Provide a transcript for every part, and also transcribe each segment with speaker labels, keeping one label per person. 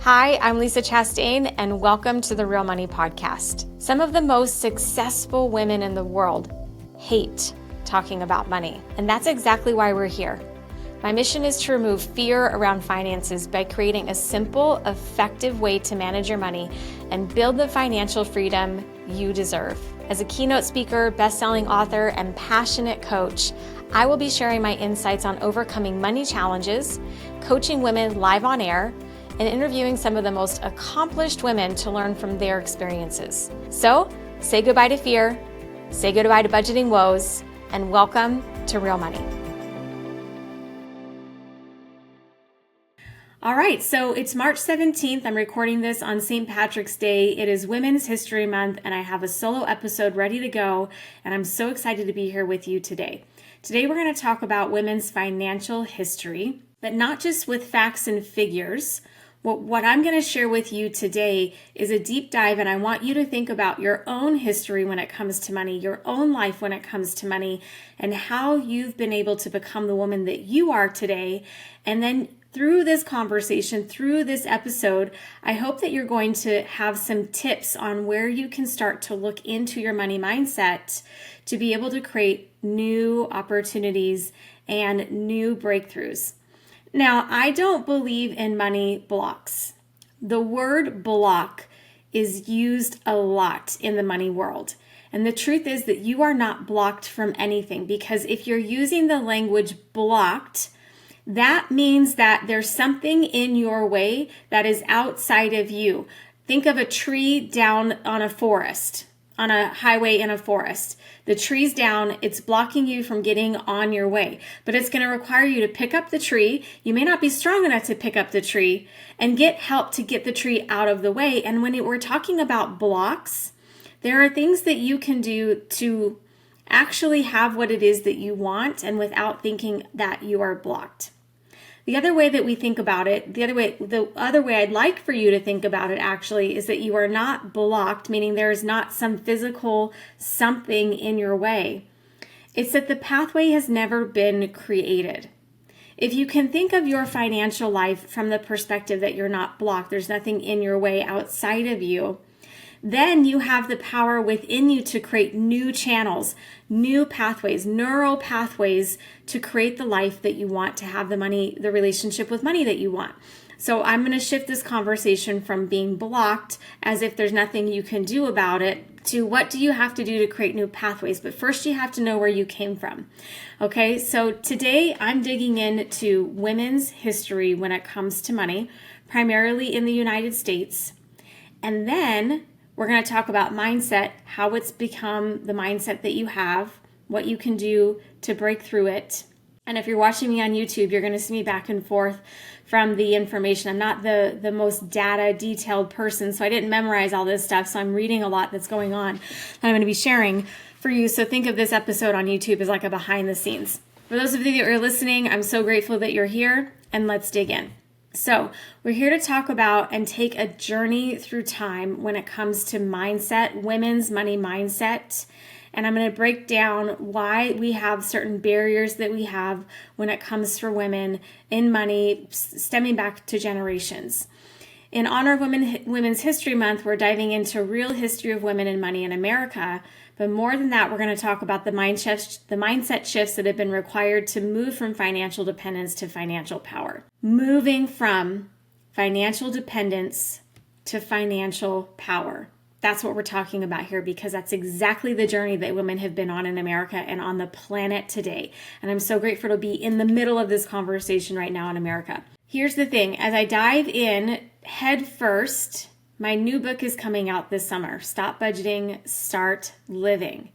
Speaker 1: Hi, I'm Lisa Chastain, and welcome to the Real Money Podcast. Some of the most successful women in the world hate talking about money, and that's exactly why we're here. My mission is to remove fear around finances by creating a simple, effective way to manage your money and build the financial freedom you deserve. As a keynote speaker, best-selling author, and passionate coach, I will be sharing my insights on overcoming money challenges, coaching women live on air, and interviewing some of the most accomplished women to learn from their experiences. So, say goodbye to fear, say goodbye to budgeting woes, and welcome to Real Money. All right, so it's March 17th. I'm recording this on St. Patrick's Day. It is Women's History Month, and I have a solo episode ready to go, and I'm so excited to be here with you today. Today, we're going to talk about women's financial history, but not just with facts and figures. What I'm going to share with you today is a deep dive, and I want you to think about your own history when it comes to money, your own life when it comes to money, and how you've been able to become the woman that you are today. And then through this conversation, through this episode, I hope that you're going to have some tips on where you can start to look into your money mindset to be able to create new opportunities and new breakthroughs. Now, I don't believe in money blocks. The word block is used a lot in the money world. And the truth is that you are not blocked from anything, because if you're using the language blocked, that means that there's something in your way that is outside of you. Think of a tree down on a forest, on a highway in a forest. The tree's down, it's blocking you from getting on your way, but it's going to require you to pick up the tree. You may not be strong enough to pick up the tree and get help to get the tree out of the way. And when we're talking about blocks, there are things that you can do to actually have what it is that you want and without thinking that you are blocked. The other way that we think about it, the other way I'd like for you to think about it actually is that you are not blocked, meaning there is not some physical something in your way. It's that the pathway has never been created. If you can think of your financial life from the perspective that you're not blocked, there's nothing in your way outside of you, then you have the power within you to create new channels, new pathways, neural pathways to create the life that you want, to have the money, the relationship with money that you want. So I'm going to shift this conversation from being blocked as if there's nothing you can do about it to what do you have to do to create new pathways. But first you have to know where you came from. Okay, so today I'm digging into women's history when it comes to money, primarily in the United States. And then we're going to talk about mindset, how it's become the mindset that you have, what you can do to break through it. And if you're watching me on YouTube, you're going to see me back and forth from the information. I'm not the most data detailed person, so I didn't memorize all this stuff. So I'm reading a lot that's going on that I'm going to be sharing for you. So think of this episode on YouTube as like a behind the scenes. For those of you that are listening, I'm so grateful that you're here, and let's dig in. So we're here to talk about and take a journey through time when it comes to mindset, women's money mindset. And I'm going to break down why we have certain barriers that we have when it comes for women in money, stemming back to generations. In honor of Women's History Month, we're diving into real history of women and money in America. But more than that, we're going to talk about the mindset shifts that have been required to move from financial dependence to financial power. Moving from financial dependence to financial power. That's what we're talking about here, because that's exactly the journey that women have been on in America and on the planet today. And I'm so grateful to be in the middle of this conversation right now in America. Here's the thing, as I dive in head first, my new book is coming out this summer, Stop Budgeting, Start Living.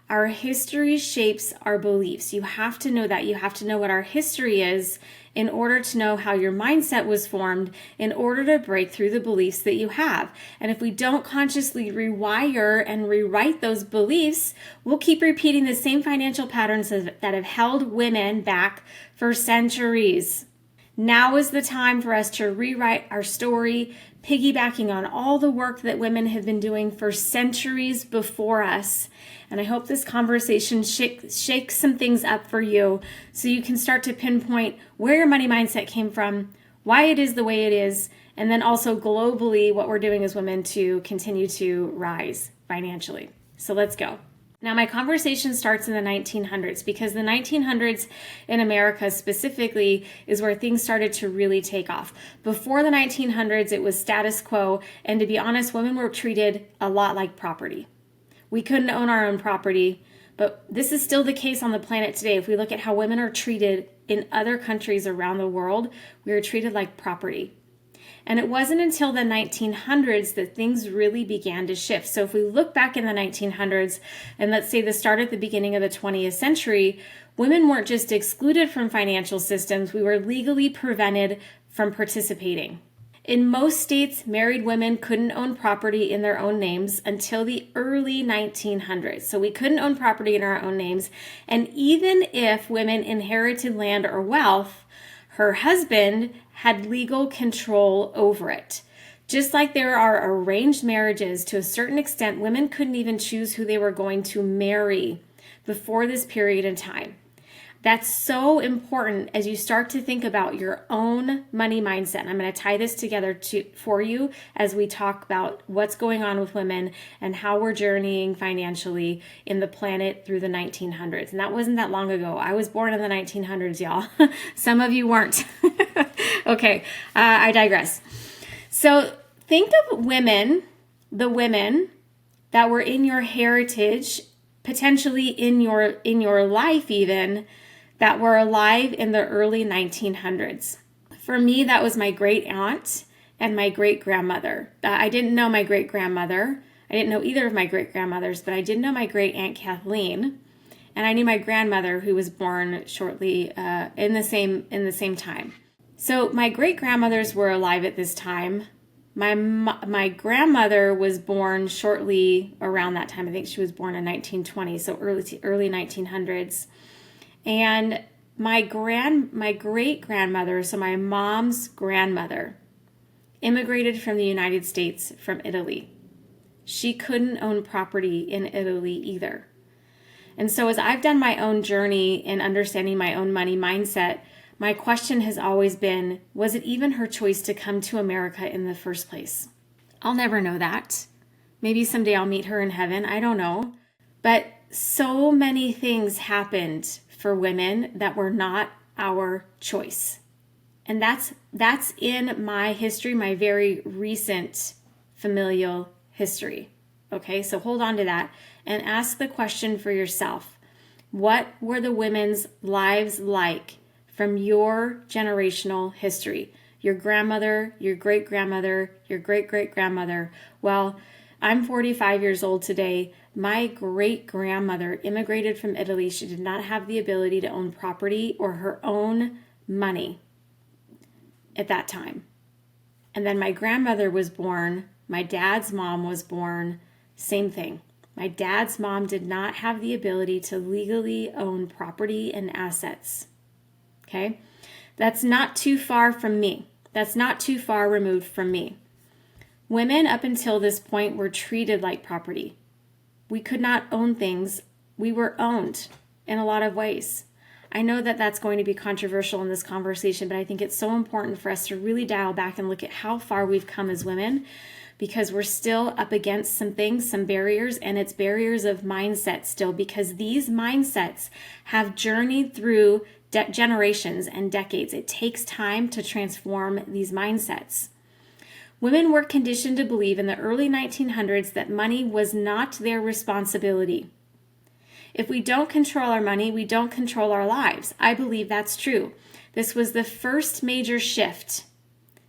Speaker 1: Our history shapes our beliefs. You have to know that. You have to know what our history is in order to know how your mindset was formed, in order to break through the beliefs that you have. And if we don't consciously rewire and rewrite those beliefs, we'll keep repeating the same financial patterns that have held women back for centuries. Now is the time for us to rewrite our story, piggybacking on all the work that women have been doing for centuries before us. And I hope this conversation shakes some things up for you so you can start to pinpoint where your money mindset came from, why it is the way it is, And then also globally, what we're doing as women to continue to rise financially. So let's go. Now, my conversation starts in the 1900s because the 1900s in America specifically is where things started to really take off. Before the 1900s, it was status quo. And to be honest, women were treated a lot like property. We couldn't own our own property, but this is still the case on the planet today. If we look at how women are treated in other countries around the world, we are treated like property. And it wasn't until the 1900s that things really began to shift. So if we look back in the 1900s, and let's say the start at the beginning of the 20th century, women weren't just excluded from financial systems, we were legally prevented from participating. In most states, married women couldn't own property in their own names until the early 1900s. So we couldn't own property in our own names. And even if women inherited land or wealth, her husband had legal control over it. Just like there are arranged marriages, to a certain extent, women couldn't even choose who they were going to marry before this period in time. That's so important as you start to think about your own money mindset. And I'm going to tie this together for you as we talk about what's going on with women and how we're journeying financially in the planet through the 1900s. And that wasn't that long ago. I was born in the 1900s, y'all. Some of you weren't. Okay, I digress. So think of women, the women that were in your heritage, potentially in your life even, that were alive in the early 1900s. For me, that was my great aunt and my great grandmother. I didn't know my great grandmother. I didn't know either of my great grandmothers, but I did know my great aunt Kathleen, and I knew my grandmother, who was born shortly in the same time. So my great grandmothers were alive at this time. My grandmother was born shortly around that time. I think she was born in 1920, so early 1900s. And my great grandmother, so my mom's grandmother, immigrated from the United States from Italy. She couldn't own property in Italy either. And so as I've done my own journey in understanding my own money mindset, my question has always been, was it even her choice to come to America in the first place? I'll never know that. Maybe someday I'll meet her in heaven. I don't know. But so many things happened for women that were not our choice. And that's in my history, my very recent familial history. Okay, so hold on to that and ask the question for yourself. What were the women's lives like from your generational history? Your grandmother, your great-grandmother, your great-great-grandmother. Well, I'm 45 years old today. My great-grandmother immigrated from Italy. She did not have the ability to own property or her own money at that time. And then my grandmother was born. My dad's mom was born. Same thing. My dad's mom did not have the ability to legally own property and assets. Okay? That's not too far from me. That's not too far removed from me. Women up until this point were treated like property. We could not own things. We were owned in a lot of ways. I know that that's going to be controversial in this conversation, but I think it's so important for us to really dial back and look at how far we've come as women, because we're still up against some things, some barriers, and it's barriers of mindset still, because these mindsets have journeyed through generations and decades. It takes time to transform these mindsets. Women were conditioned to believe in the early 1900s that money was not their responsibility. If we don't control our money, we don't control our lives. I believe that's true. This was the first major shift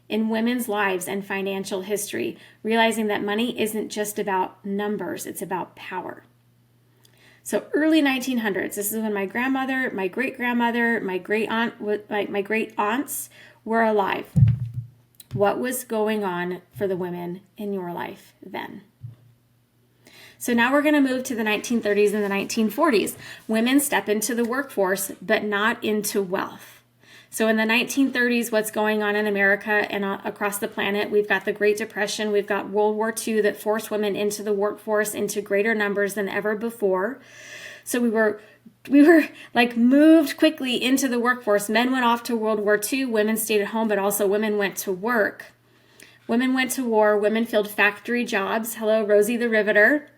Speaker 1: in women's lives and financial history, realizing that money isn't just about numbers, it's about power. So early 1900s, this is when my grandmother, my great-grandmother, my great aunts were alive. What was going on for the women in your life then? So now we're going to move to the 1930s and the 1940s. Women step into the workforce, but not into wealth. So in the 1930s, what's going on in America and across the planet? We've got the Great Depression. We've got World War II that forced women into the workforce into greater numbers than ever before. So we were like moved quickly into the workforce. Men went off to World War II. Women stayed at home, but also women went to work. Women went to war. Women filled factory jobs. Hello, Rosie the Riveter.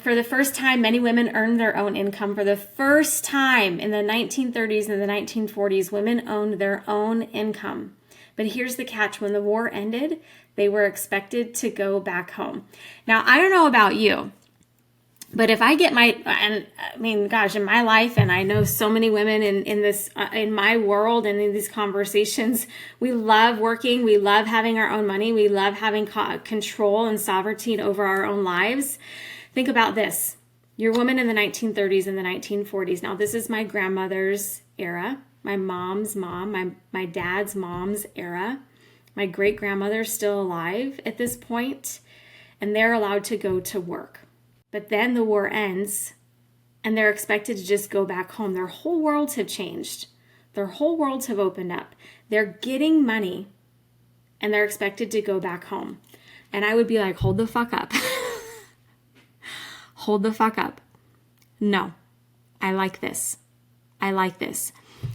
Speaker 1: For the first time, many women earned their own income. For the first time in the 1930s and the 1940s, women owned their own income. But here's the catch. When the war ended, they were expected to go back home. Now, I don't know about you, but if I get in my life, and I know so many women in my world and in these conversations, we love working, we love having our own money, we love having control and sovereignty over our own lives. Think about this. You're a woman in the 1930s and the 1940s. Now, this is my grandmother's era, my mom's mom, my dad's mom's era. My great-grandmother's still alive at this point, and they're allowed to go to work. But then the war ends, and they're expected to just go back home. Their whole worlds have changed. Their whole worlds have opened up. They're getting money, and they're expected to go back home. And I would be like, hold the fuck up. Hold the fuck up. No, I like this. I like this.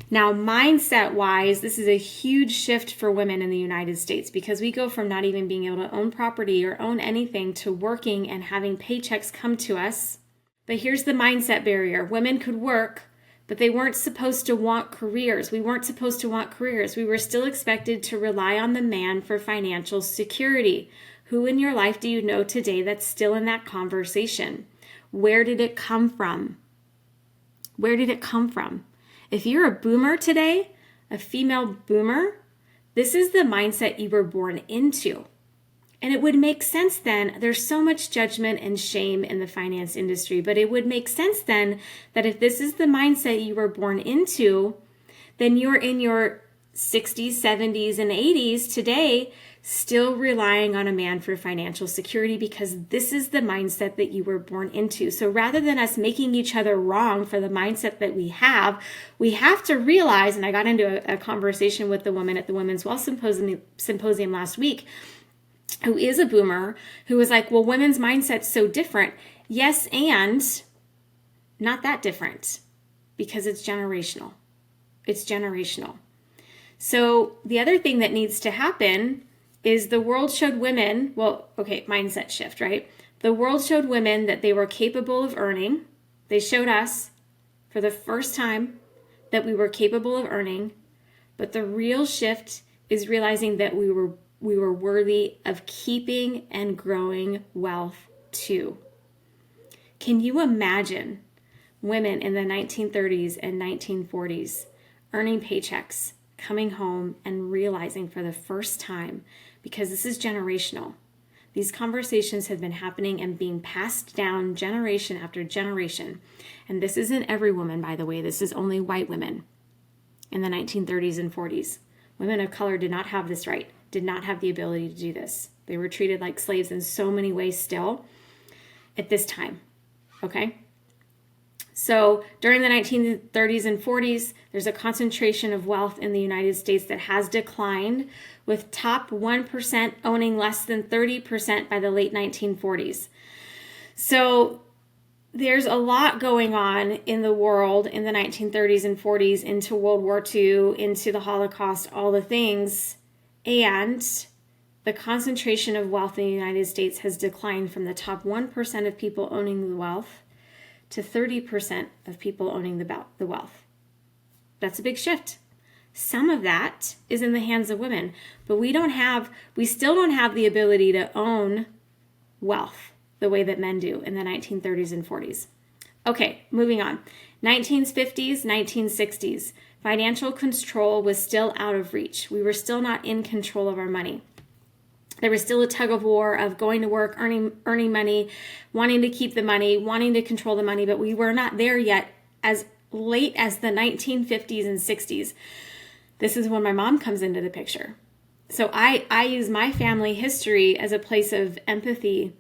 Speaker 1: Now, mindset-wise, this is a huge shift for women in the United States because we go from not even being able to own property or own anything to working and having paychecks come to us. But here's the mindset barrier. Women could work, but they weren't supposed to want careers. We weren't supposed to want careers. We were still expected to rely on the man for financial security. Who in your life do you know today that's still in that conversation? Where did it come from? Where did it come from? If you're a boomer today, a female boomer, this is the mindset you were born into. And it would make sense then, there's so much judgment and shame in the finance industry, but it would make sense then that if this is the mindset you were born into, then you're in your 60s, 70s, and 80s today, still relying on a man for financial security because this is the mindset that you were born into. So rather than us making each other wrong for the mindset that we have to realize, and I got into a conversation with the woman at the Women's Wealth Symposium last week, who is a boomer, who was like, well, women's mindset's so different. Yes, and not that different because it's generational. It's generational. So the other thing that needs to happen is the world showed women, mindset shift, right? The world showed women that they were capable of earning. They showed us for the first time that we were capable of earning. But the real shift is realizing that we were worthy of keeping and growing wealth too. Can you imagine women in the 1930s and 1940s earning paychecks, coming home and realizing for the first time, because this is generational. These conversations have been happening and being passed down generation after generation. And this isn't every woman, by the way. This is only white women in the 1930s and 40s. Women of color did not have this right, did not have the ability to do this. They were treated like slaves in so many ways still at this time, okay? So during the 1930s and 40s, there's a concentration of wealth in the United States that has declined, with top 1% owning less than 30% by the late 1940s. So there's a lot going on in the world in the 1930s and 40s into World War II, into the Holocaust, all the things. And the concentration of wealth in the United States has declined from the top 1% of people owning the wealth to 30% of people owning the wealth. That's a big shift. Some of that is in the hands of women, but we still don't have the ability to own wealth the way that men do in the 1930s and 40s. Okay, moving on. 1950s, 1960s. Financial control was still out of reach. We were still not in control of our money. There was still a tug of war of going to work, earning money, wanting to keep the money, wanting to control the money, but we were not there yet as late as the 1950s and 60s. This is when my mom comes into the picture. So I use my family history as a place of empathy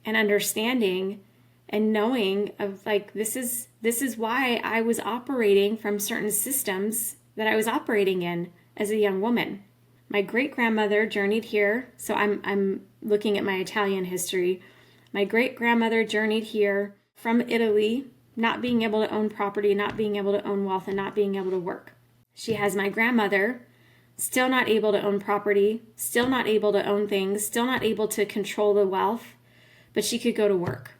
Speaker 1: and understanding and knowing of like, this is why I was operating from certain systems that I was operating in as a young woman. My great-grandmother journeyed here, so I'm looking at my Italian history. My great-grandmother journeyed here from Italy, not being able to own property, not being able to own wealth, and not being able to work. She has my grandmother still not able to own property, still not able to own things, still not able to control the wealth, but she could go to work.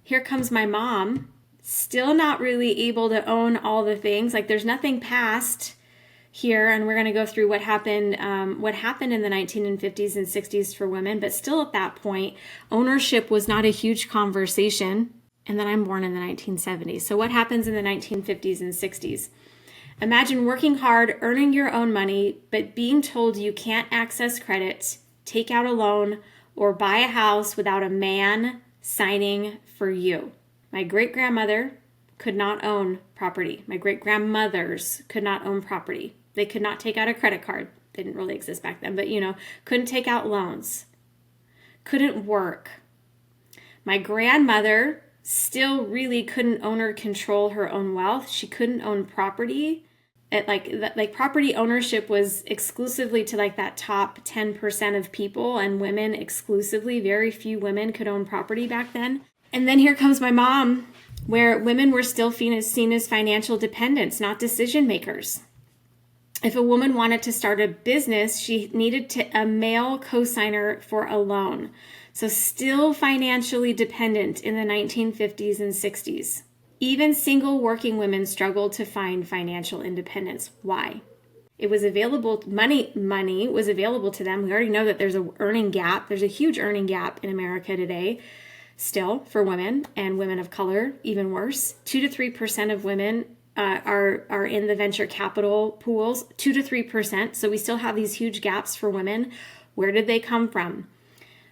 Speaker 1: Here comes my mom, still not really able to own all the things. Like there's nothing past here, and we're going to go through what happened in the 1950s and 60s for women, but still at that point, ownership was not a huge conversation. And then I'm born in the 1970s. So what happens in the 1950s and 60s? Imagine working hard, earning your own money, but being told you can't access credit, take out a loan, or buy a house without a man signing for you. My great-grandmother could not own property. My great-grandmothers could not own property. They could not take out a credit card. They didn't really exist back then, but couldn't take out loans. Couldn't work. My grandmother still really couldn't own or control her own wealth. She couldn't own property. Property ownership was exclusively to like that top 10% of people, and women exclusively. Very few women could own property back then. And then here comes my mom, where women were still seen as financial dependents, not decision makers. If a woman wanted to start a business, she needed a male co-signer for a loan. So still financially dependent in the 1950s and 60s. Even single working women struggled to find financial independence. Why? It was available, money was available to them. We already know that there's an earning gap. There's a huge earning gap in America today, still, for women and women of color, even worse. 2 to 3% of women are in the venture capital pools, 2 to 3%. So we still have these huge gaps for women. Where did they come from?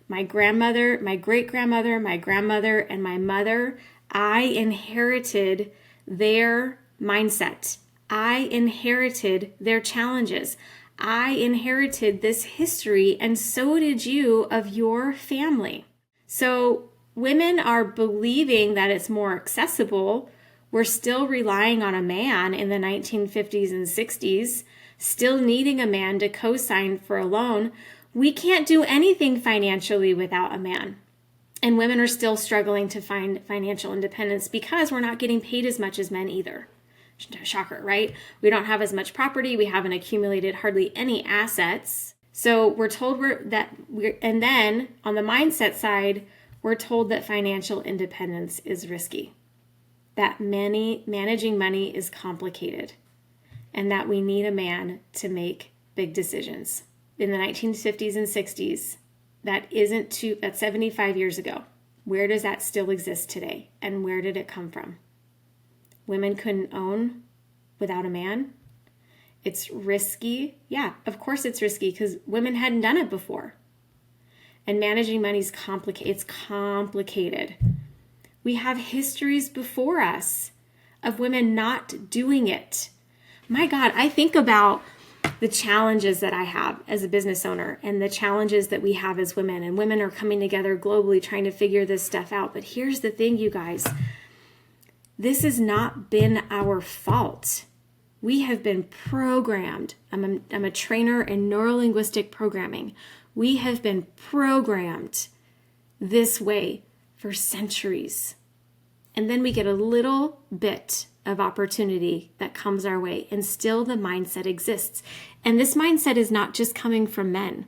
Speaker 1: My grandmother, my great-grandmother, my grandmother, and my mother, I inherited their mindset. I inherited their challenges. I inherited this history, and so did you of your family. So women are believing that it's more accessible. We're still relying on a man in the 1950s and 60s, still needing a man to co-sign for a loan. We can't do anything financially without a man. And women are still struggling to find financial independence because we're not getting paid as much as men either. Shocker, right? We don't have as much property. We haven't accumulated hardly any assets. So we're told and then on the mindset side, we're told that financial independence is risky, that managing money is complicated, and that we need a man to make big decisions. In the 1950s and 60s, that's 75 years ago. Where does that still exist today? And where did it come from? Women couldn't own without a man. It's risky. Yeah, of course it's risky because women hadn't done it before. And managing money is complicated. It's complicated. We have histories before us of women not doing it. My God, I think about the challenges that I have as a business owner and the challenges that we have as women. And women are coming together globally trying to figure this stuff out. But here's the thing, you guys. This has not been our fault. We have been programmed. I'm a trainer in neurolinguistic programming. We have been programmed this way for centuries. And then we get a little bit of opportunity that comes our way, and still the mindset exists. And this mindset is not just coming from men.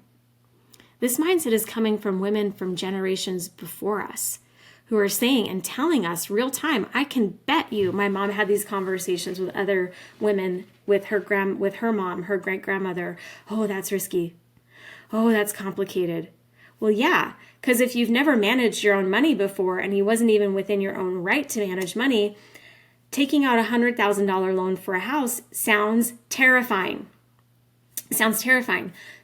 Speaker 1: This mindset is coming from women from generations before us who are saying and telling us real time, I can bet you. My mom had these conversations with other women, with her mom, her great-grandmother. Oh, that's risky. Oh, that's complicated. Well, yeah, because if you've never managed your own money before and you wasn't even within your own right to manage money, taking out a $100,000 loan for a house sounds terrifying.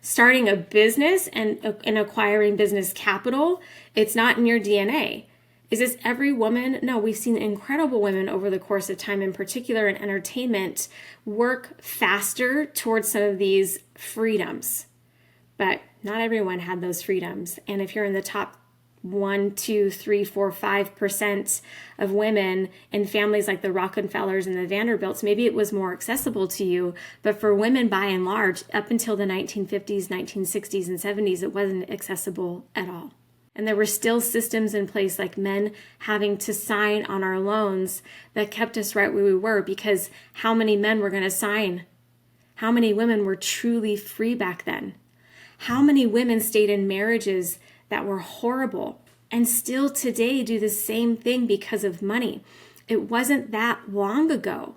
Speaker 1: Starting a business and acquiring business capital, it's not in your DNA. Is this every woman? No, we've seen incredible women over the course of time, in particular in entertainment, work faster towards some of these freedoms. But not everyone had those freedoms. And if you're in the top 1, 2, 3, 4, 5% of women in families like the Rockefellers and the Vanderbilts, maybe it was more accessible to you. But for women, by and large, up until the 1950s, 1960s, and 70s, it wasn't accessible at all. And there were still systems in place, like men having to sign on our loans, that kept us right where we were, because how many men were going to sign? How many women were truly free back then? How many women stayed in marriages that were horrible and still today do the same thing because of money? It wasn't that long ago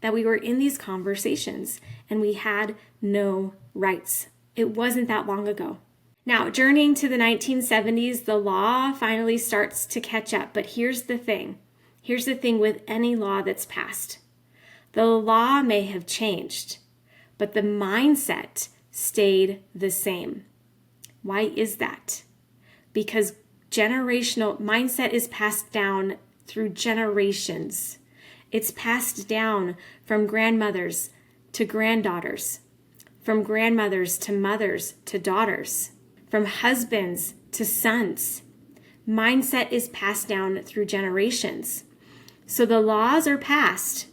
Speaker 1: that we were in these conversations and we had no rights. It wasn't that long ago. Now, journeying to the 1970s, the law finally starts to catch up. But here's the thing. Here's the thing with any law that's passed. The law may have changed, but the mindset stayed the same. Why is that? Because generational mindset is passed down through generations. It's passed down from grandmothers to granddaughters, from grandmothers to mothers to daughters, from husbands to sons. Mindset is passed down through generations. So the laws are passed,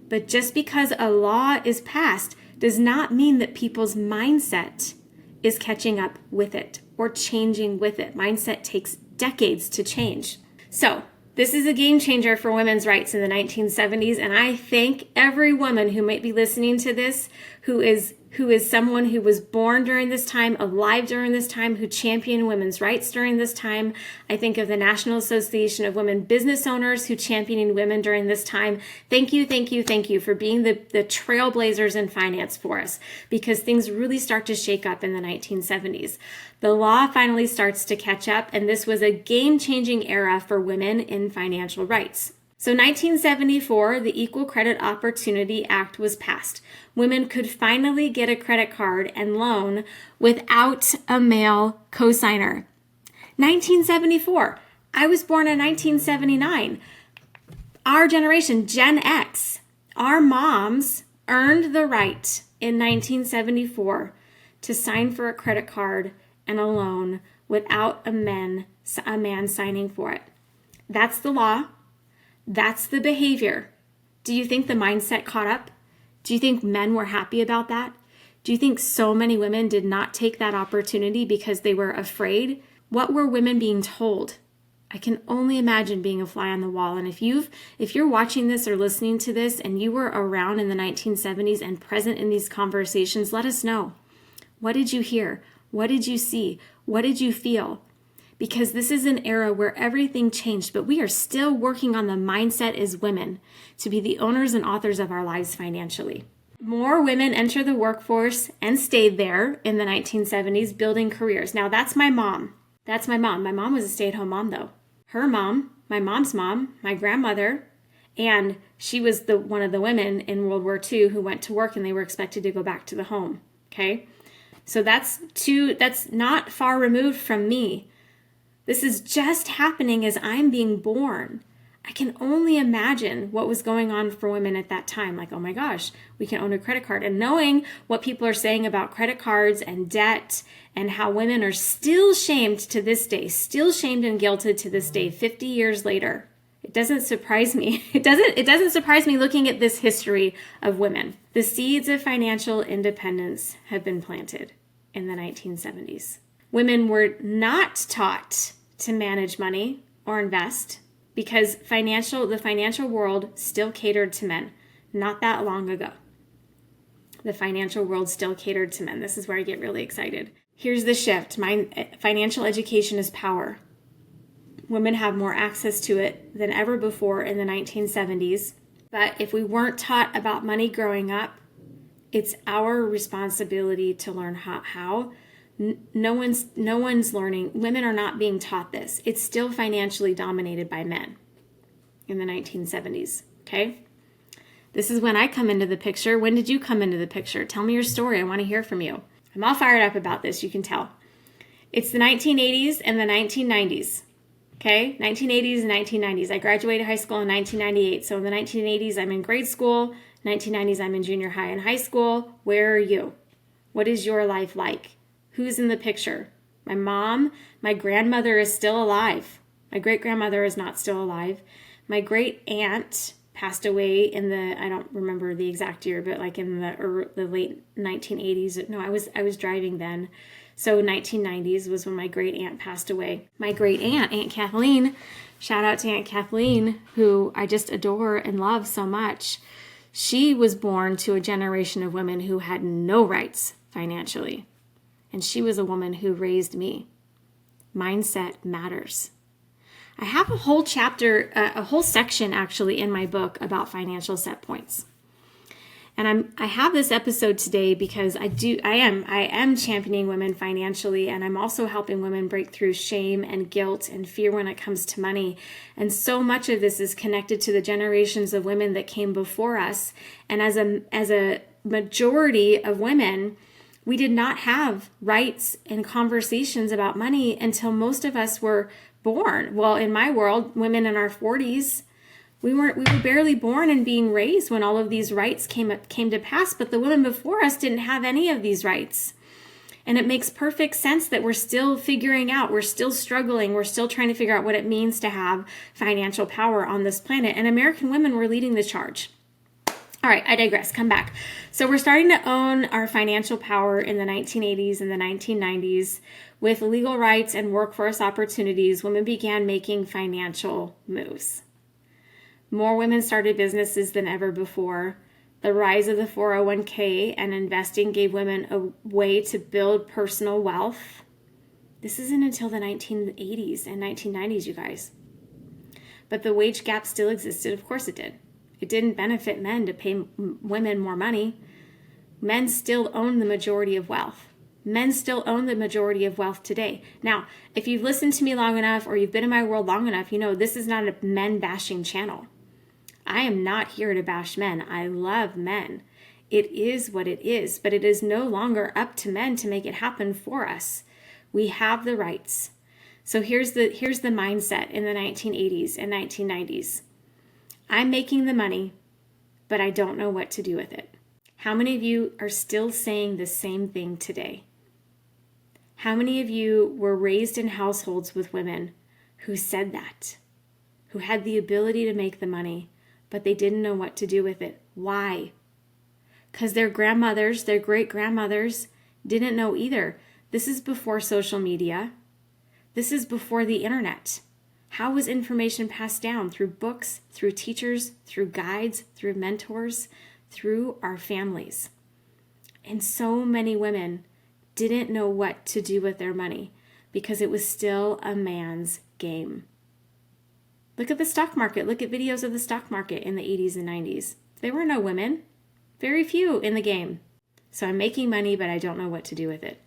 Speaker 1: but just because a law is passed does not mean that people's mindset is catching up with it or changing with it. Mindset takes decades to change. So this is a game changer for women's rights in the 1970s, and I thank every woman who might be listening to this who is someone who was born during this time, alive during this time, who championed women's rights during this time. I think of the National Association of Women Business Owners who championed women during this time. Thank you, thank you, thank you for being the trailblazers in finance for us, because things really start to shake up in the 1970s. The law finally starts to catch up, and this was a game-changing era for women in financial rights. So 1974, the Equal Credit Opportunity Act was passed. Women could finally get a credit card and loan without a male cosigner. 1974. I was born in 1979. Our generation, Gen X, our moms earned the right in 1974 to sign for a credit card and a loan without a man signing for it. That's the law. That's the behavior. Do you think the mindset caught up? Do you think men were happy about that? Do you think so many women did not take that opportunity because they were afraid? What were women being told? I can only imagine being a fly on the wall. And if you're watching this or listening to this and you were around in the 1970s and present in these conversations, let us know. What did you hear? What did you see? What did you feel? Because this is an era where everything changed, but we are still working on the mindset as women to be the owners and authors of our lives financially. More women enter the workforce and stayed there in the 1970s, building careers. Now, that's my mom. That's my mom. My mom was a stay-at-home mom, though. Her mom, my mom's mom, my grandmother, and she was one of the women in World War II who went to work and they were expected to go back to the home. Okay? So that's not far removed from me. This is just happening as I'm being born. I can only imagine what was going on for women at that time. Like, oh my gosh, we can own a credit card. And knowing what people are saying about credit cards and debt and how women are still shamed to this day, still shamed and guilted to this day, 50 years later. It doesn't surprise me. It doesn't surprise me looking at this history of women. The seeds of financial independence have been planted in the 1970s. Women were not taught to manage money or invest because the financial world still catered to men. Not that long ago. The financial world still catered to men. This is where I get really excited. Here's the shift. Financial education is power. Women have more access to it than ever before in the 1970s. But if we weren't taught about money growing up, it's our responsibility to learn how. No one's learning. Women are not being taught this. It's still financially dominated by men in the 1970s, okay? This is when I come into the picture. When did you come into the picture? Tell me your story. I want to hear from you. I'm all fired up about this, you can tell. It's the 1980s and the 1990s, okay? 1980s and 1990s. I graduated high school in 1998. So in the 1980s, I'm in grade school. 1990s, I'm in junior high and high school. Where are you? What is your life like? Who's in the picture? My mom, my grandmother is still alive. My great-grandmother is not still alive. My great-aunt passed away in I don't remember the exact year, but like in the late 1980s. No, I was driving then. So 1990s was when my great-aunt passed away. My great-aunt, Aunt Kathleen, shout out to Aunt Kathleen, who I just adore and love so much. She was born to a generation of women who had no rights financially. And she was a woman who raised me. Mindset matters. I have a whole chapter, a whole section actually in my book about financial set points. And I have this episode today because I am championing women financially, and I'm also helping women break through shame and guilt and fear when it comes to money. And so much of this is connected to the generations of women that came before us. And as a majority of women, we did not have rights and conversations about money until most of us were born. Well, in my world, women in our 40s, we were barely born and being raised when all of these rights came to pass, but the women before us didn't have any of these rights. And it makes perfect sense that we're still figuring out, we're still struggling, we're still trying to figure out what it means to have financial power on this planet. And American women were leading the charge. All right, I digress. Come back. So we're starting to own our financial power in the 1980s and the 1990s. With legal rights and workforce opportunities, women began making financial moves. More women started businesses than ever before. The rise of the 401k and investing gave women a way to build personal wealth. This isn't until the 1980s and 1990s, you guys. But the wage gap still existed. Of course it did. It didn't benefit men to pay women more money. Men still own the majority of wealth. Men still own the majority of wealth today. Now, if you've listened to me long enough or you've been in my world long enough, you know this is not a men bashing channel. I am not here to bash men. I love men. It is what it is, but it is no longer up to men to make it happen for us. We have the rights. So here's the mindset in the 1980s and 1990s. I'm making the money, but I don't know what to do with it. How many of you are still saying the same thing today? How many of you were raised in households with women who said that, who had the ability to make the money, but they didn't know what to do with it? Why? Because their grandmothers, their great-grandmothers didn't know either. This is before social media. This is before the internet. How was information passed down? Through books, through teachers, through guides, through mentors, through our families. And so many women didn't know what to do with their money because it was still a man's game. Look at the stock market. Look at videos of the stock market in the 80s and 90s. There were no women, very few in the game. So I'm making money, but I don't know what to do with it.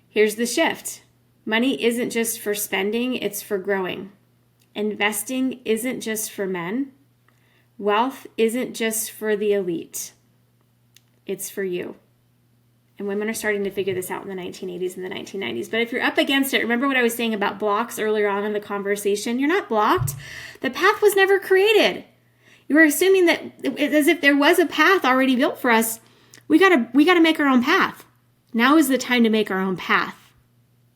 Speaker 1: Here's the shift. Money isn't just for spending, it's for growing. Investing isn't just for men. Wealth isn't just for the elite. It's for you. And women are starting to figure this out in the 1980s and the 1990s. But if you're up against it, remember what I was saying about blocks earlier on in the conversation? You're not blocked. The path was never created. You were assuming that as if there was a path already built for us. We gotta make our own path. Now is the time to make our own path.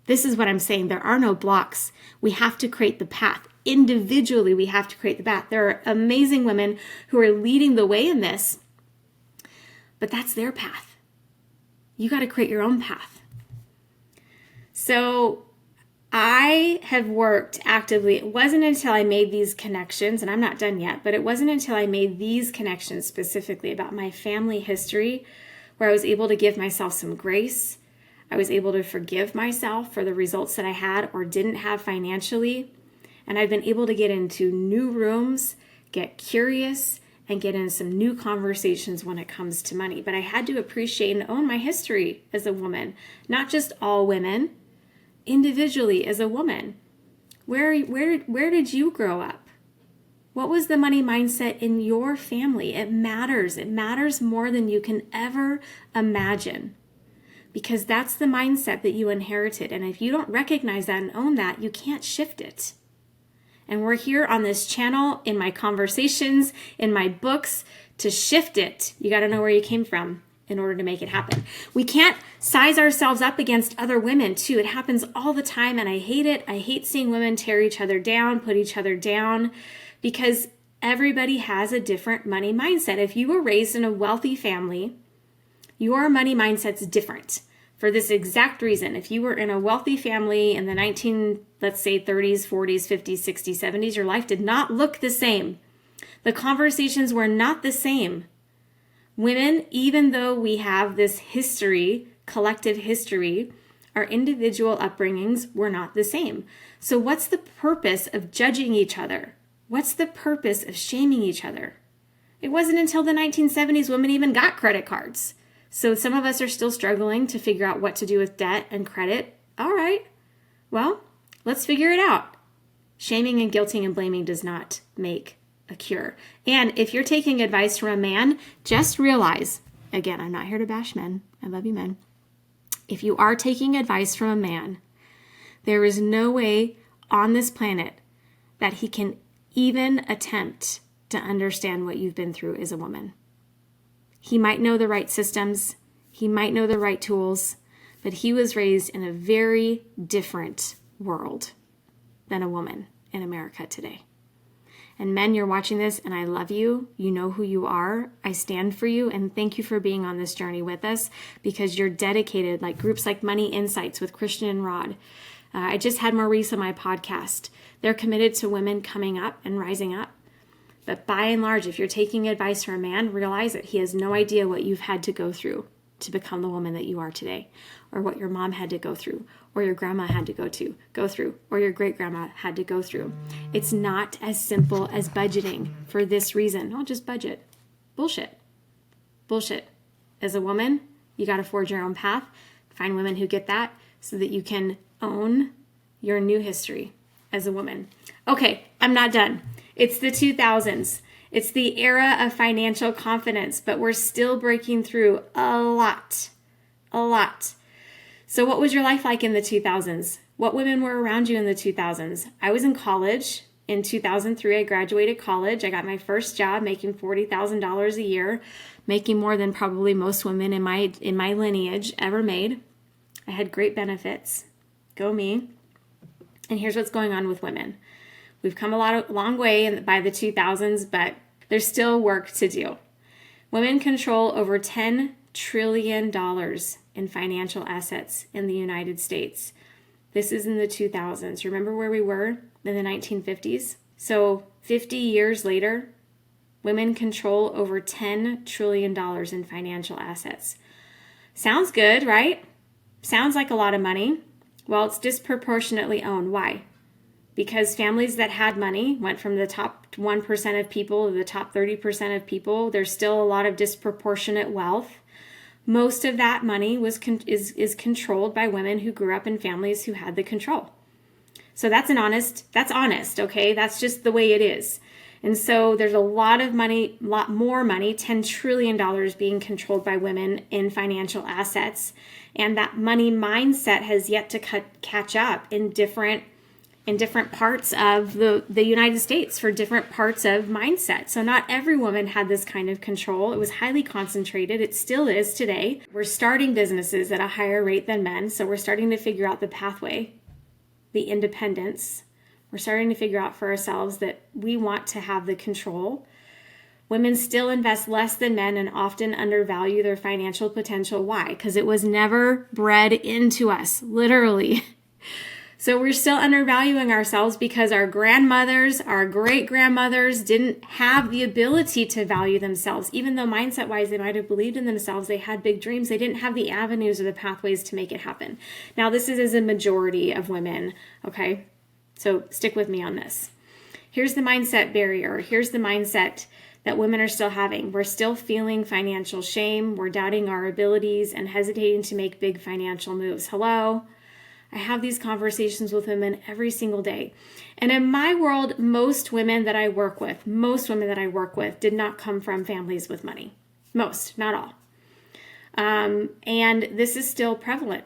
Speaker 1: This is what I'm saying. There are no blocks. We have to create the path. Individually, we have to create the path. There are amazing women who are leading the way in this, but that's their path. You got to create your own path. So I have worked actively. It wasn't until I made these connections, and I'm not done yet, but it wasn't until I made these connections specifically about my family history where I was able to give myself some grace. I was able to forgive myself for the results that I had or didn't have financially. And I've been able to get into new rooms, get curious, and get in some new conversations when it comes to money. But I had to appreciate and own my history as a woman, not just all women, individually as a woman. Where did you grow up? What was the money mindset in your family? It matters. It matters more than you can ever imagine, because that's the mindset that you inherited. And if you don't recognize that and own that, you can't shift it. And we're here on this channel, in my conversations, in my books, to shift it. You got to know where you came from in order to make it happen. We can't size ourselves up against other women too. It happens all the time, and I hate it. I hate seeing women tear each other down, put each other down, because everybody has a different money mindset. If you were raised in a wealthy family, your money mindset's different. For this exact reason, if you were in a wealthy family in the let's say 30s, 40s, 50s, 60s, 70s, your life did not look the same The conversations were not the same. Women, even though we have this history, collective history, our individual upbringings were not the same. So what's the purpose of judging each other? What's the purpose of shaming each other? It wasn't until the 1970s women even got credit cards. So some of us are still struggling to figure out what to do with debt and credit. All right, well, let's figure it out. Shaming and guilting and blaming does not make a cure. And if you're taking advice from a man, just realize, again, I'm not here to bash men. I love you, men. If you are taking advice from a man, there is no way on this planet that he can even attempt to understand what you've been through as a woman. He might know the right systems, he might know the right tools, but he was raised in a very different world than a woman in America today. And men, you're watching this, and I love you. You know who you are. I stand for you, and thank you for being on this journey with us because you're dedicated, like groups like Money Insights with Christian and Rod. I just had Maurice on my podcast. They're committed to women coming up and rising up. But by and large, if you're taking advice from a man, realize that he has no idea what you've had to go through to become the woman that you are today, or what your mom had to go through, or your grandma had to go through, or your great-grandma had to go through. It's not as simple as budgeting for this reason. I'll just budget. Bullshit. As a woman, you got to forge your own path. Find women who get that so that you can own your new history as a woman. Okay, I'm not done. It's the 2000s. It's the era of financial confidence, but we're still breaking through a lot. So what was your life like in the 2000s? What women were around you in the 2000s? I was in college. In 2003, I graduated college. I got my first job making $40,000 a year, making more than probably most women in my lineage ever made. I had great benefits. Go me. And here's what's going on with women. We've come a long way by the 2000s, but there's still work to do. Women control over $10 trillion in financial assets in the United States. This is in the 2000s. Remember where we were in the 1950s? So 50 years later, women control over $10 trillion in financial assets. Sounds good, right? Sounds like a lot of money. Well, it's disproportionately owned. Why? Because families that had money went from the top 1% of people to the top 30% of people. There's still a lot of disproportionate wealth. Most of that money is controlled by women who grew up in families who had the control. So that's honest, okay? That's just the way it is. And so there's a lot more money, $10 trillion being controlled by women in financial assets. And that money mindset has yet to catch up in different parts of the United States for different parts of mindset. So not every woman had this kind of control. It was highly concentrated. It still is today. We're starting businesses at a higher rate than men. So we're starting to figure out the pathway, the independence. We're starting to figure out for ourselves that we want to have the control. Women still invest less than men and often undervalue their financial potential. Why? Because it was never bred into us, literally. So we're still undervaluing ourselves because our grandmothers, our great-grandmothers didn't have the ability to value themselves. Even though mindset-wise they might have believed in themselves, they had big dreams, they didn't have the avenues or the pathways to make it happen. Now this is as a majority of women, okay? So stick with me on this. Here's the mindset barrier. Here's the mindset that women are still having. We're still feeling financial shame. We're doubting our abilities and hesitating to make big financial moves. Hello? I have these conversations with women every single day. And in my world, most women that I work with did not come from families with money. Most, not all. And this is still prevalent.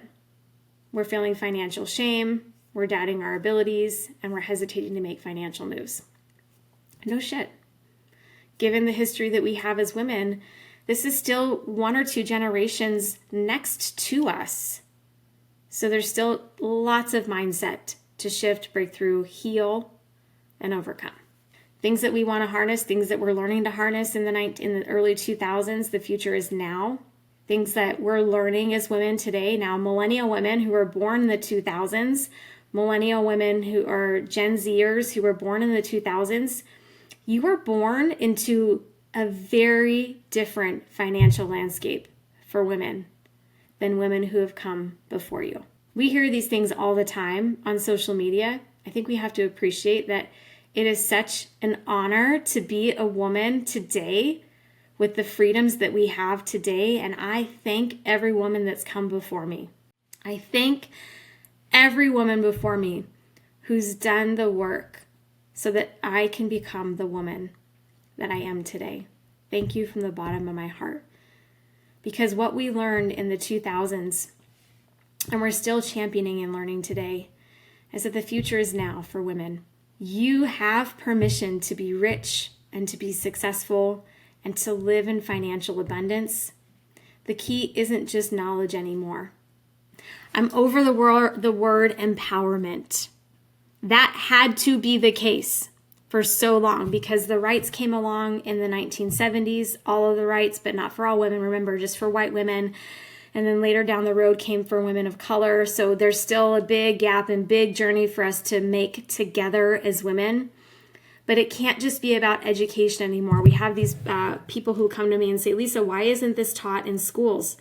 Speaker 1: We're feeling financial shame, we're doubting our abilities, and we're hesitating to make financial moves. No shit. Given the history that we have as women, this is still 1 or 2 generations next to us. So there's still lots of mindset to shift, break through, heal, and overcome. Things that we want to harness, things that we're learning to harness in the early 2000s, the future is now. Things that we're learning as women today, now millennial women who were born in the 2000s, millennial women who are Gen Zers who were born in the 2000s, You were born into a very different financial landscape for women than women who have come before you. We hear these things all the time on social media. I think we have to appreciate that it is such an honor to be a woman today with the freedoms that we have today. And I thank every woman that's come before me. I thank every woman before me who's done the work so that I can become the woman that I am today. Thank you from the bottom of my heart. Because what we learned in the 2000s, and we're still championing and learning today, is that the future is now for women. You have permission to be rich and to be successful and to live in financial abundance. The key isn't just knowledge anymore. I'm over the word empowerment. That had to be the case for so long because the rights came along in the 1970s, all of the rights, but not for all women, remember, just for white women. And then later down the road came for women of color. So there's still a big gap and big journey for us to make together as women. But it can't just be about education anymore. We have these people who come to me and say, Lisa, why isn't this taught in schools?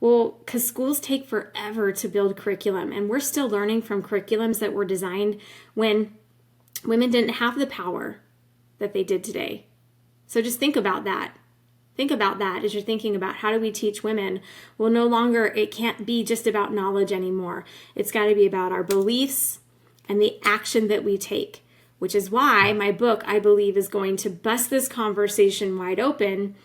Speaker 1: Well, because schools take forever to build curriculum. And we're still learning from curriculums that were designed when women didn't have the power that they did today. So just think about that. Think about that as you're thinking about how do we teach women? Well, no longer, it can't be just about knowledge anymore. It's got to be about our beliefs and the action that we take, which is why my book, I believe, is going to bust this conversation wide open,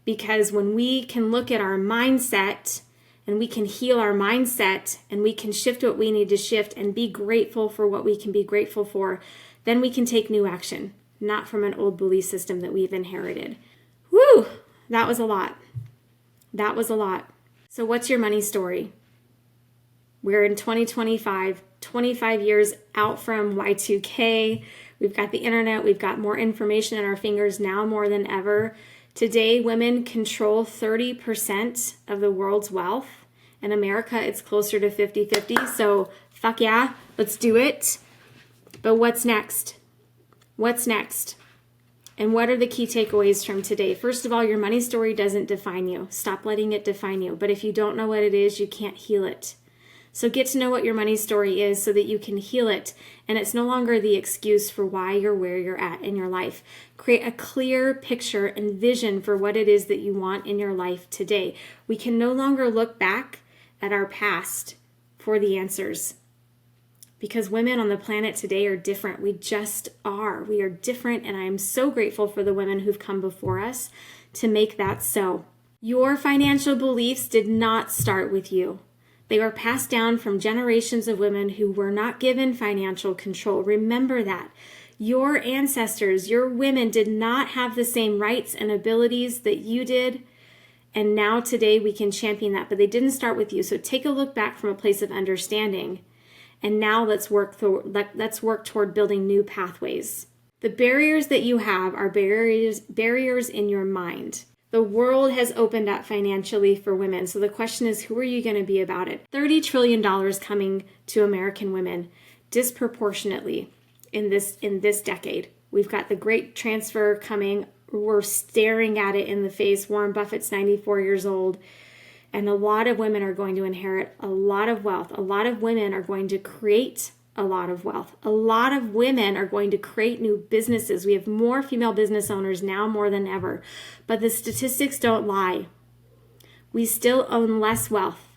Speaker 1: because when we can look at our mindset and we can heal our mindset and we can shift what we need to shift and be grateful for what we can be grateful for, then we can take new action, not from an old belief system that we've inherited. Woo! That was a lot. That was a lot. So what's your money story? We're in 2025, 25 years out from Y2K. We've got the internet. We've got more information in our fingers now more than ever. Today, women control 30% of the world's wealth. In America, it's closer to 50-50. So fuck yeah, let's do it. But what's next? What's next? And what are the key takeaways from today? First of all, your money story doesn't define you. Stop letting it define you. But if you don't know what it is, you can't heal it. So get to know what your money story is so that you can heal it. And it's no longer the excuse for why you're where you're at in your life. Create a clear picture and vision for what it is that you want in your life today. We can no longer look back at our past for the answers. Because women on the planet today are different. We just are. We are different, and I am so grateful for the women who've come before us to make that so. Your financial beliefs did not start with you. They were passed down from generations of women who were not given financial control. Remember that. Your ancestors, your women did not have the same rights and abilities that you did. And now today we can champion that, but they didn't start with you. So take a look back from a place of understanding. And now let's work toward building new pathways. The barriers that you have are barriers in your mind. The world has opened up financially for women. So the question is, who are you going to be about it? $30 trillion coming to American women disproportionately in this decade. We've got the great transfer coming. We're staring at it in the face. Warren Buffett's 94 years old. And a lot of women are going to inherit a lot of wealth. A lot of women are going to create a lot of wealth. A lot of women are going to create new businesses. We have more female business owners now more than ever. But the statistics don't lie. We still own less wealth.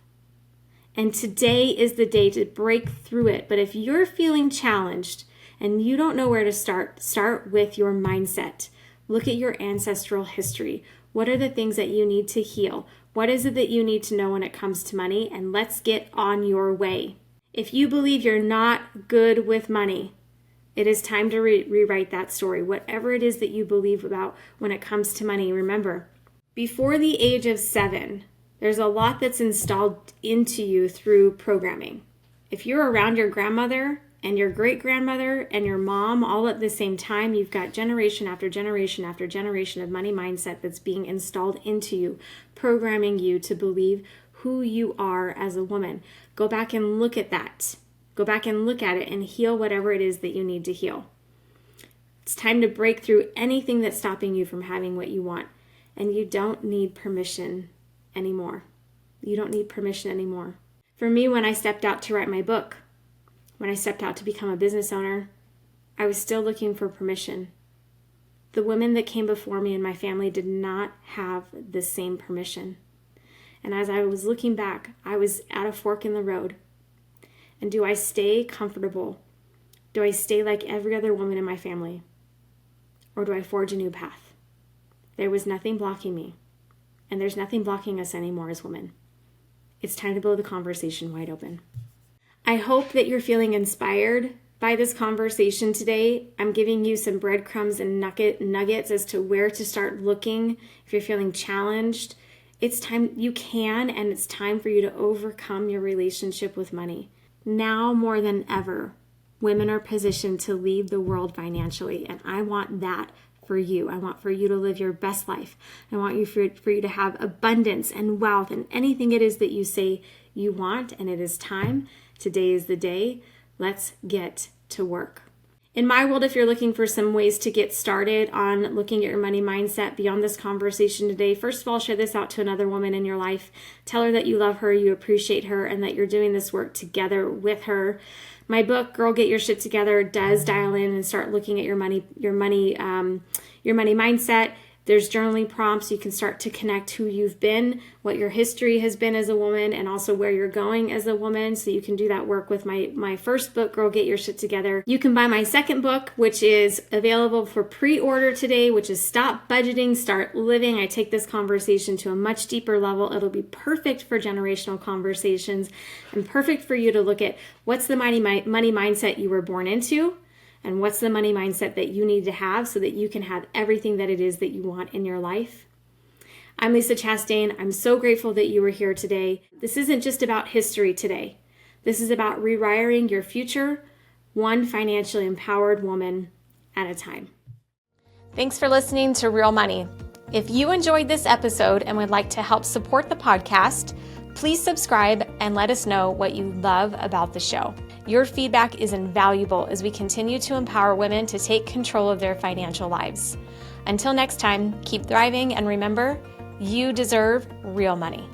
Speaker 1: And today is the day to break through it. But if you're feeling challenged and you don't know where to start with your mindset. Look at your ancestral history. What are the things that you need to heal? What is it that you need to know when it comes to money? And let's get on your way. If you believe you're not good with money, it is time to rewrite that story. Whatever it is that you believe about when it comes to money, remember, before the age of 7, there's a lot that's installed into you through programming. If you're around your grandmother and your great-grandmother and your mom all at the same time, you've got generation after generation after generation of money mindset that's being installed into you, programming you to believe who you are as a woman. Go back and look at that. Go back and look at it and heal whatever it is that you need to heal. It's time to break through anything that's stopping you from having what you want. And you don't need permission anymore. You don't need permission anymore. For me, when I stepped out to write my book, when I stepped out to become a business owner, I was still looking for permission. The women that came before me in my family did not have the same permission. And as I was looking back, I was at a fork in the road. And do I stay comfortable? Do I stay like every other woman in my family? Or do I forge a new path? There was nothing blocking me. And there's nothing blocking us anymore as women. It's time to blow the conversation wide open. I hope that you're feeling inspired by this conversation today. I'm giving you some breadcrumbs and nuggets as to where to start looking if you're feeling challenged. It's time you can, and it's time for you to overcome your relationship with money. Now more than ever, women are positioned to lead the world financially, and I want that for you. I want for you to live your best life. I want you for you to have abundance and wealth and anything it is that you say you want, and it is time. Today is the day. Let's get to work. In my world, if you're looking for some ways to get started on looking at your money mindset beyond this conversation today, first of all, share this out to another woman in your life. Tell her that you love her, you appreciate her, and that you're doing this work together with her. My book, Girl, Get Your Shit Together, does dial in and start looking at your money mindset. There's journaling prompts. You can start to connect who you've been, what your history has been as a woman, and also where you're going as a woman. So you can do that work with my first book, Girl, Get Your Shit Together. You can buy my second book, which is available for pre-order today, which is Stop Budgeting, Start Living. I take this conversation to a much deeper level. It'll be perfect for generational conversations and perfect for you to look at what's the money mindset you were born into, and what's the money mindset that you need to have so that you can have everything that it is that you want in your life. I'm Lisa Chastain. I'm so grateful that you were here today. This isn't just about history today. This is about rewiring your future, one financially empowered woman at a time. Thanks for listening to Real Money. If you enjoyed this episode and would like to help support the podcast, please subscribe and let us know what you love about the show. Your feedback is invaluable as we continue to empower women to take control of their financial lives. Until next time, keep thriving and remember, you deserve real money.